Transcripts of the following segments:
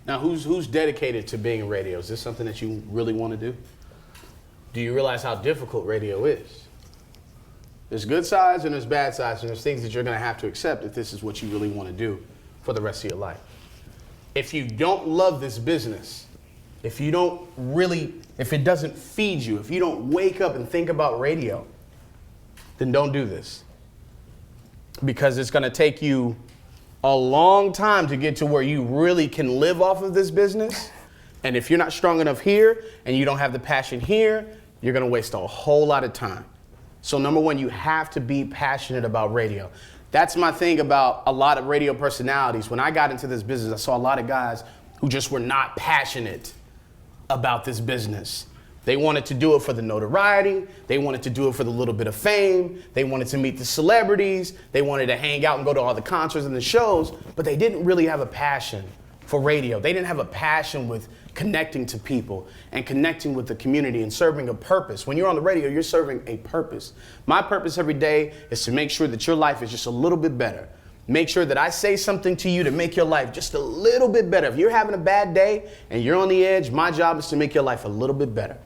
Now, who's dedicated to being in radio? Is this something that you really want to do? Do you realize how difficult radio is? There's good sides and there's bad sides, and there's things that you're going to have to accept if this is what you really want to do for the rest of your life. If you don't love this business, if it doesn't feed you, if you don't wake up and think about radio, then don't do this. Because it's going to take you a long time to get to where you really can live off of this business. And if you're not strong enough here and you don't have the passion here, you're going to waste a whole lot of time. So number one, you have to be passionate about radio. That's my thing about a lot of radio personalities. When I got into this business, I saw a lot of guys who just were not passionate about this business. They wanted to do it for the notoriety. They wanted to do it for the little bit of fame. They wanted to meet the celebrities. They wanted to hang out and go to all the concerts and the shows, but they didn't really have a passion for radio. They didn't have a passion with connecting to people and connecting with the community and serving a purpose. When you're on the radio, you're serving a purpose. My purpose every day is to make sure that your life is just a little bit better. Make sure that I say something to you to make your life just a little bit better. If you're having a bad day and you're on the edge, my job is to make your life a little bit better.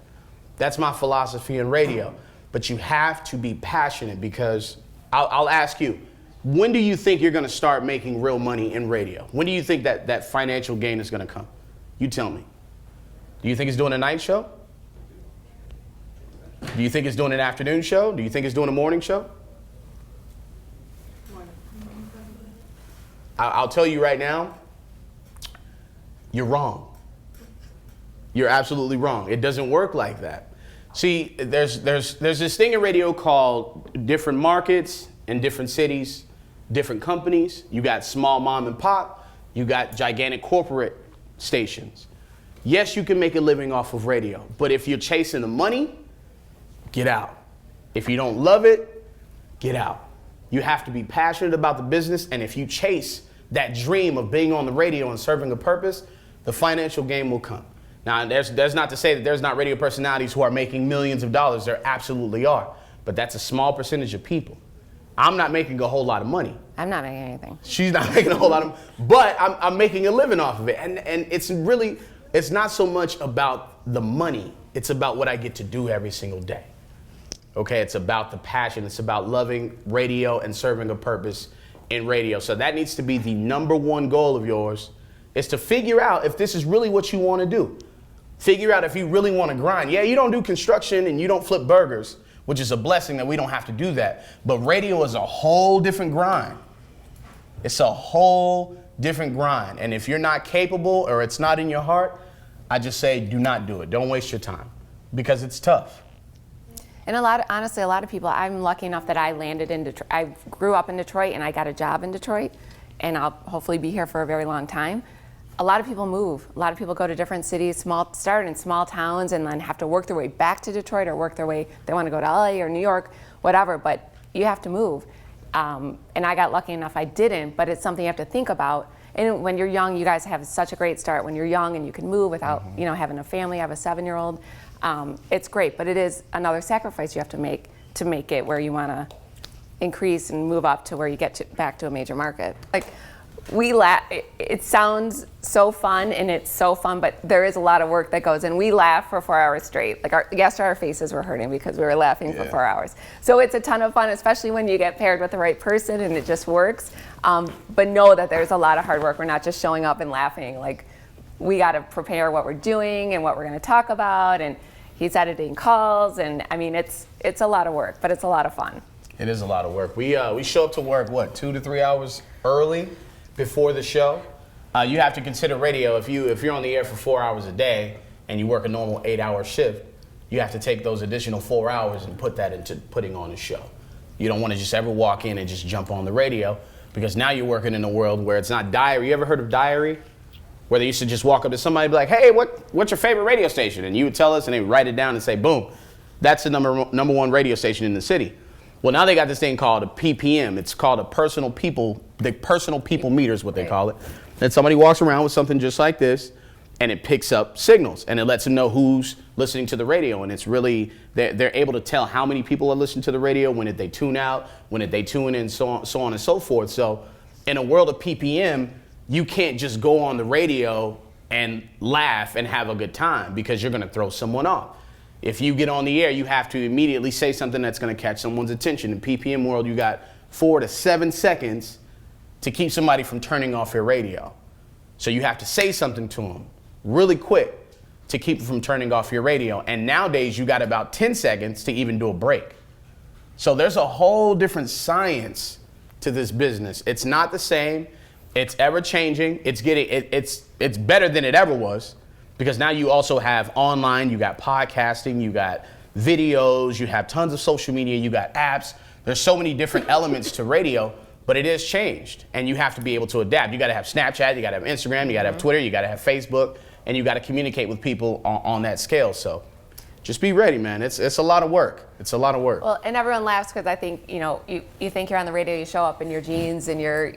That's my philosophy in radio. But you have to be passionate, because I'll ask you, when do you think you're going to start making real money in radio? When do you think that financial gain is going to come? You tell me. Do you think it's doing a night show? Do you think it's doing an afternoon show? Do you think it's doing a morning show? I'll tell you right now, you're wrong. You're absolutely wrong. It doesn't work like that. See, there's this thing in radio called different markets in different cities, different companies. You got small mom and pop. You got gigantic corporate stations. Yes, you can make a living off of radio, but if you're chasing the money, get out. If you don't love it, get out. You have to be passionate about the business, and if you chase that dream of being on the radio and serving a purpose, the financial gain will come. Now, there's not to say that there's not radio personalities who are making millions of dollars. There absolutely are. But that's a small percentage of people. I'm not making a whole lot of money. I'm not making anything. She's not making a whole lot of money. But I'm making a living off of it. And it's not so much about the money. It's about what I get to do every single day. Okay, it's about the passion. It's about loving radio and serving a purpose in radio. So that needs to be the number one goal of yours, is to figure out if this is really what you want to do. Figure out if you really want to grind. Yeah, you don't do construction and you don't flip burgers, which is a blessing that we don't have to do that. But radio is a whole different grind. It's a whole different grind. And if you're not capable or it's not in your heart, I just say do not do it. Don't waste your time, because it's tough. And honestly, a lot of people, I'm lucky enough that I landed in Detroit. I grew up in Detroit and I got a job in Detroit, and I'll hopefully be here for a very long time. A lot of people move. A lot of people go to different cities, start in small towns, and then have to work their way back to Detroit, or work their way, they want to go to LA or New York, whatever, but you have to move. And I got lucky enough I didn't, but it's something you have to think about. And when you're young, you guys have such a great start. When you're young and you can move without having a family. I have a 7-year-old. It's great, but it is another sacrifice you have to make it where you want to increase and move up to where you get back to a major market. Like, it sounds so fun, and it's so fun, but there is a lot of work that goes in. We laugh for 4 hours straight. Like, yesterday our faces were hurting because we were laughing for 4 hours. So it's a ton of fun, especially when you get paired with the right person and it just works. But know that there's a lot of hard work. We're not just showing up and laughing. Like, we got to prepare what we're doing and what we're going to talk about, and he's editing calls, and I mean, it's a lot of work, but it's a lot of fun. It is a lot of work. We show up to work 2 to 3 hours early before the show. You have to consider radio. If you're on the air for 4 hours a day and you work a normal 8-hour shift, you have to take those additional 4 hours and put that into putting on a show. You don't want to just ever walk in and just jump on the radio, because now you're working in a world where it's not Diary. You ever heard of Diary? Where they used to just walk up to somebody and be like, hey, what's your favorite radio station? And you would tell us, and they would write it down and say, boom, that's the number one radio station in the city. Well, now they got this thing called a PPM. It's called the personal people meter is what they call it. And somebody walks around with something just like this, and it picks up signals, and it lets them know who's listening to the radio. And it's really, they're able to tell how many people are listening to the radio, when did they tune out, when did they tune in, so on and so forth. So in a world of PPM, you can't just go on the radio and laugh and have a good time because you're going to throw someone off. If you get on the air, you have to immediately say something that's going to catch someone's attention. In PPM world, you got 4 to 7 seconds to keep somebody from turning off your radio. So you have to say something to them really quick to keep them from turning off your radio. And nowadays, you got about 10 seconds to even do a break. So there's a whole different science to this business. It's not the same. It's ever changing. It's better than it ever was, because now you also have online, you got podcasting, you got videos, you have tons of social media, you got apps. There's so many different elements to radio, but it has changed, and you have to be able to adapt. You got to have Snapchat, you got to have Instagram, you got to have Twitter, you got to have Facebook, and you got to communicate with people on that scale. So just be ready, man. It's a lot of work. It's a lot of work. Well, and everyone laughs because I think, you think you're on the radio, you show up in your jeans and your,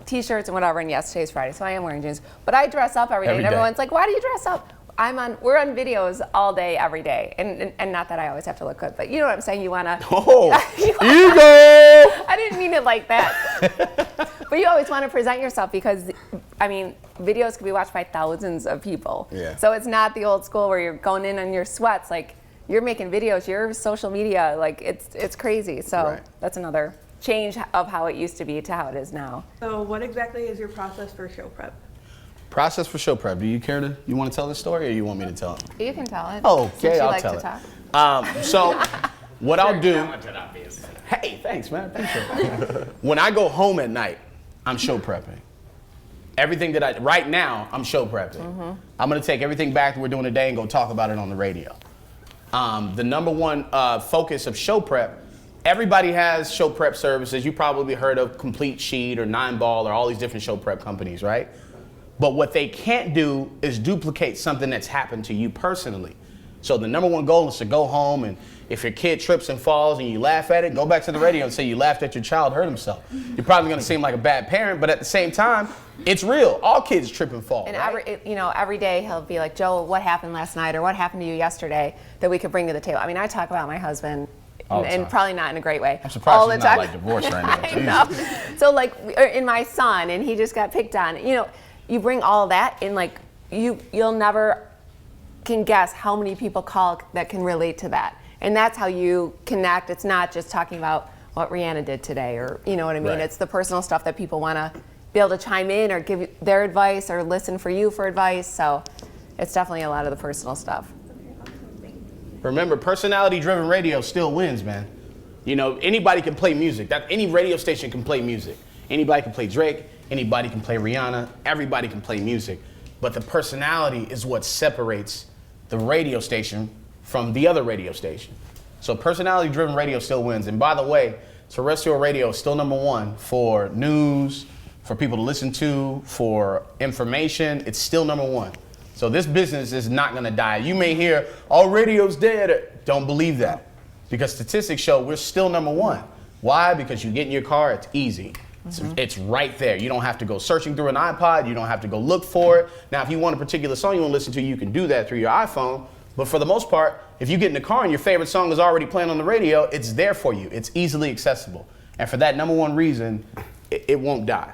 t-shirts and whatever, and yes, today's Friday, so I am wearing jeans. But I dress up every day, and everyone's like, why do you dress up? We're on videos all day, every day. And not that I always have to look good, but you know what I'm saying? You want to. Oh, ego! I didn't mean it like that. But you always want to present yourself because, videos can be watched by thousands of people. Yeah. So it's not the old school where you're going in on your sweats. Like, you're making videos, your social media, like, it's crazy. So That's another change of how it used to be to how it is now. So what exactly is your process for show prep? Process for show prep. Do you want to tell this story, or you want me to tell it? You can tell it. Okay, I'll like tell to it. Talk. So what I'll do. Hey, thanks, man. Appreciate it. When I go home at night, I'm show prepping. Everything right now, I'm show prepping. Mm-hmm. I'm gonna take everything back that we're doing today and go talk about it on the radio. The number one focus of show prep, everybody has show prep services. You probably heard of Complete Sheet or 9Ball or all these different show prep companies, right? But what they can't do is duplicate something that's happened to you personally. So the number one goal is to go home, and if your kid trips and falls and you laugh at it, go back to the radio and say you laughed at your child hurt himself. You're probably gonna seem like a bad parent, but at the same time, it's real. All kids trip and fall. And right? every day he'll be like, Joe, what happened last night, or what happened to you yesterday that we could bring to the table? I talk about my husband, and probably not in a great way. I'm surprised he's not like divorced right now. I know. So in my son, and he just got picked on. You bring all that in, you'll never can guess how many people call that can relate to that. And that's how you connect. It's not just talking about what Rihanna did today, or you know what I mean? Right. It's the personal stuff that people want to be able to chime in or give their advice or listen for you for advice. So it's definitely a lot of the personal stuff. Remember, personality-driven radio still wins, man. Anybody can play music. Any radio station can play music. Anybody can play Drake. Anybody can play Rihanna. Everybody can play music. But the personality is what separates the radio station from the other radio station. So personality-driven radio still wins. And by the way, terrestrial radio is still number one for news, for people to listen to, for information. It's still number one. So this business is not gonna die. You may hear, radio's dead. Don't believe that. Because statistics show we're still number one. Why? Because you get in your car, it's easy. It's right there. You don't have to go searching through an iPod. You don't have to go look for it. Now, if you want a particular song you want to listen to, you can do that through your iPhone. But for the most part, if you get in the car and your favorite song is already playing on the radio, it's there for you. It's easily accessible. And for that number one reason, it won't die.